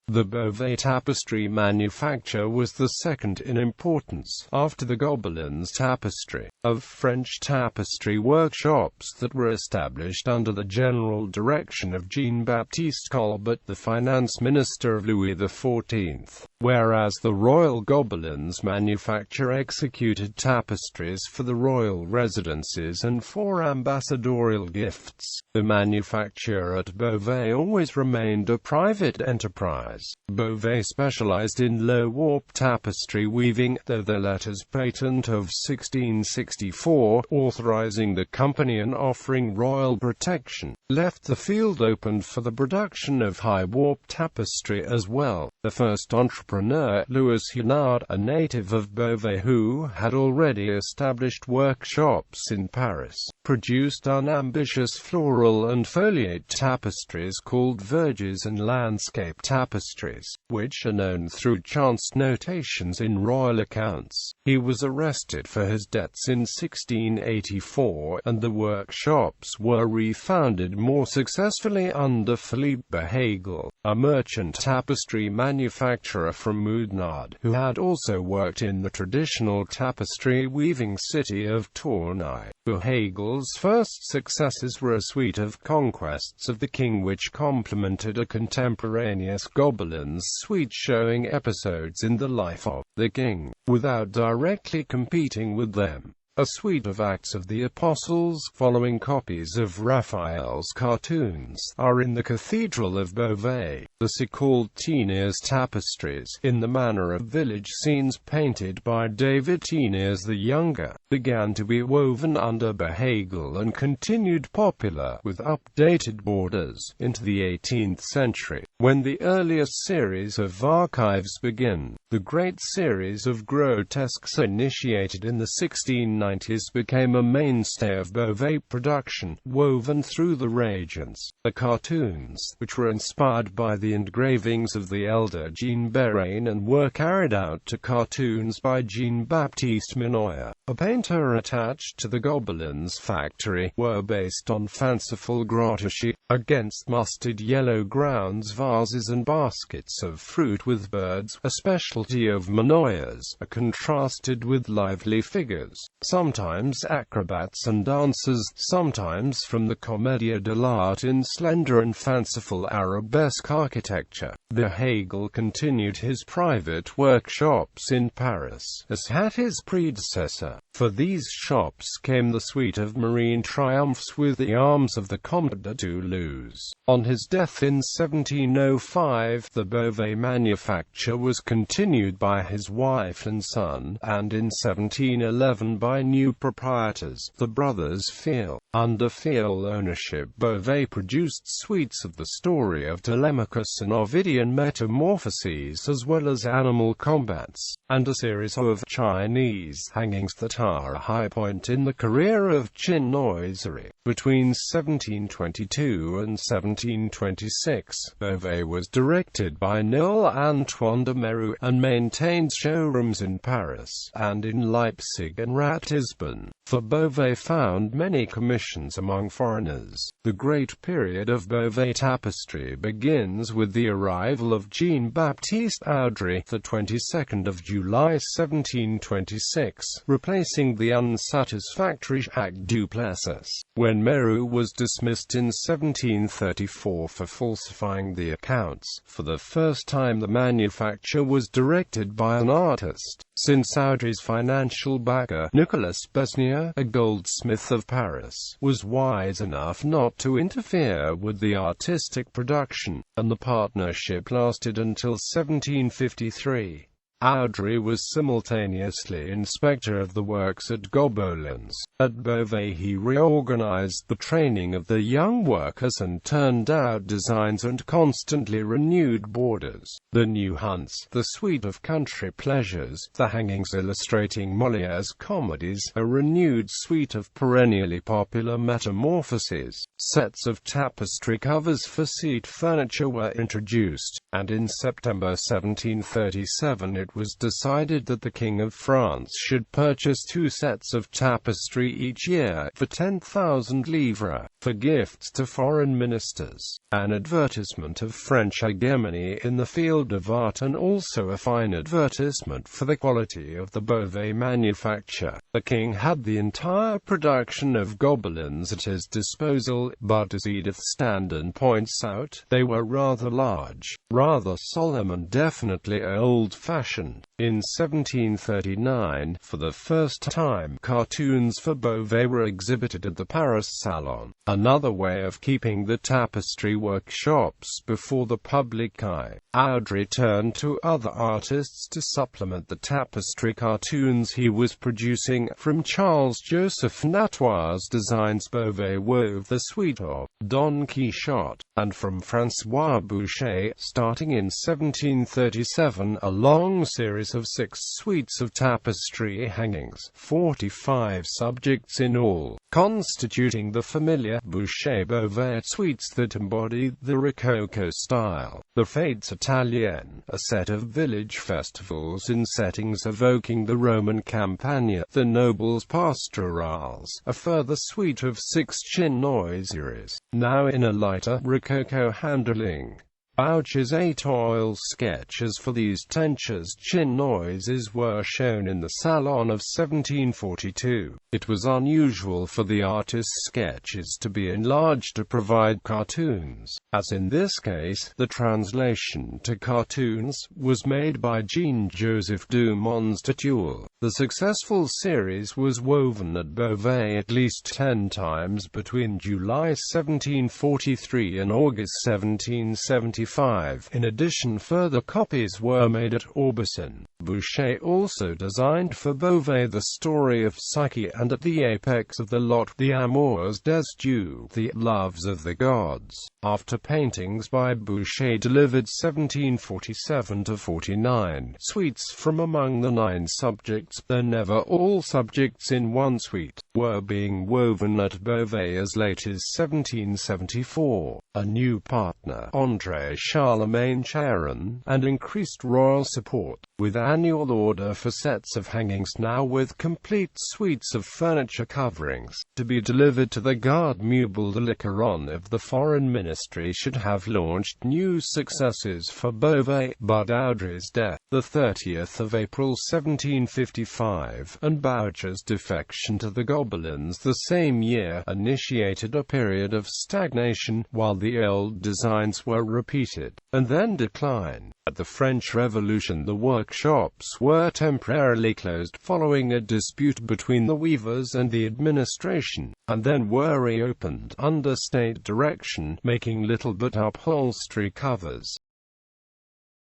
The Beauvais tapestry manufacture was the second in importance, after the Gobelins tapestry, of French tapestry workshops that were established under the general direction of Jean-Baptiste Colbert, the finance minister of Louis XIV. Whereas the royal Gobelins manufacture executed tapestries for the royal residences and for ambassadorial gifts, the manufacture at Beauvais always remained a private enterprise. Beauvais specialized in low-warp tapestry weaving, though the letters patent of 1664, authorizing the company and offering royal protection, left the field open for the production of high-warp tapestry as well. The first entrepreneur, Louis Hinard, a native of Beauvais who had already established workshops in Paris, produced unambitious floral and foliate tapestries called verdures and landscape tapestries, which are known through chance notations in royal accounts. He was arrested for his debts in 1684, and the workshops were refounded more successfully under Philippe Behagel, a merchant tapestry manufacturer from Hinard, who had also worked in the traditional tapestry weaving city of Tournai. Behagel's first successes were a suite of conquests of the king which complemented a contemporaneous Gobelins suite showing episodes in the life of the king, without directly competing with them. A suite of Acts of the Apostles, following copies of Raphael's cartoons, are in the Cathedral of Beauvais. The so-called Teniers tapestries, in the manner of village scenes painted by David Teniers the Younger, began to be woven under Behagel and continued popular, with updated borders, into the 18th century, when the earliest series of archives begin. The great series of grotesques initiated in the 1690s became a mainstay of Beauvais production, woven through the regions. The cartoons, which were inspired by the engravings of the elder Jean Bérain and were carried out to cartoons by Jean-Baptiste Minoyer, a painter attached to the Gobelins factory, were based on fanciful groteschi, against mustard yellow grounds, vases and baskets of fruit with birds, a specialty of Minoyer's, are contrasted with lively figures, sometimes acrobats and dancers, sometimes from the Commedia dell'arte in slender and fanciful arabesque architecture. Behagel continued his private workshops in Paris, as had his predecessor. For these shops came the suite of marine triumphs with the arms of the Comte de Toulouse. On his death in 1705, the Beauvais manufacture was continued by his wife and son, and in 1711 by new proprietors, the brothers Fiel. Under Fiel ownership, Beauvais produced suites of the story of Telemachus and Ovidian metamorphoses as well as animal combats, and a series of Chinese hangings that are a high point in the career of chinoiserie. Between 1722 and 1726, Beauvais was directed by Noël Antoine de Mérou, and maintained showrooms in Paris, and in Leipzig and Ratisbon. For Beauvais found many commissions among foreigners. The great period of Beauvais tapestry begins with the arrival of Jean-Baptiste Audry, the 22nd of July 1726, replacing the unsatisfactory Jacques Duplessis. When Mérou was dismissed in 1734 for falsifying the accounts, for the first time the manufacture was directed by an artist. Since Audry's financial backer, Nicolas Besnier, a goldsmith of Paris, was wise enough not to interfere with the artistic production, and the partnership lasted until 1753. Audry was simultaneously inspector of the works at Gobelins. At Beauvais he reorganized the training of the young workers and turned out designs and constantly renewed borders. The new hunts, the suite of country pleasures, the hangings illustrating Molière's comedies, a renewed suite of perennially popular metamorphoses, sets of tapestry covers for seat furniture were introduced, and in September 1737 it was decided that the King of France should purchase 2 sets of tapestry each year, for 10,000 livres. for gifts to foreign ministers, an advertisement of French hegemony in the field of art, and also a fine advertisement for the quality of the Beauvais manufacture. The king had the entire production of Gobelins at his disposal, but as Edith Standen points out, they were rather large, rather solemn, and definitely old-fashioned. In 1739, for the first time, cartoons for Beauvais were exhibited at the Paris Salon, another way of keeping the tapestry workshops before the public eye. Audry turned to other artists to supplement the tapestry cartoons he was producing. From Charles-Joseph Natoi's designs, Beauvais wove the suite of Don Quixote, and from François Boucher, starting in 1737, a long series of 6 suites of tapestry hangings, 45 subjects in all, constituting the familiar Boucher-Beauvais suites that embody the Rococo style. The Fêtes Italiennes, a set of village festivals in settings evoking the Roman Campagna. The Nobles Pastorals, a further suite of 6 chinoiseries, now in a lighter Rococo handling. Boucher's 8 oil sketches for these tentures chinoises were shown in the Salon of 1742. It was unusual for the artist's sketches to be enlarged to provide cartoons. As in this case, the translation to cartoons was made by Jean-Joseph du Monstatuel. The successful series was woven at Beauvais at least 10 times between July 1743 and August 1775. In addition, further copies were made at Aubusson. Boucher also designed for Beauvais the story of Psyche, and at the apex of the lot, the Amours des Dieux, the loves of the gods. After paintings by Boucher delivered 1747–49 suites from among the 9 subjects, though never all subjects in one suite, were being woven at Beauvais as late as 1774. A new partner, André Charlemagne Charon, and increased royal support, with annual order for sets of hangings, now with complete suites of furniture coverings, to be delivered to the Garde Meuble de l'Écuron if the foreign ministry should have launched new successes for Beauvais. But Audry's death, the 30th of April 1755, and Boucher's defection to the Gobelins the same year, initiated a period of stagnation, while the old designs were repeated, and then declined. At the French Revolution, the workshops were temporarily closed following a dispute between the weavers and the administration, and then were reopened under state direction, making little but upholstery covers.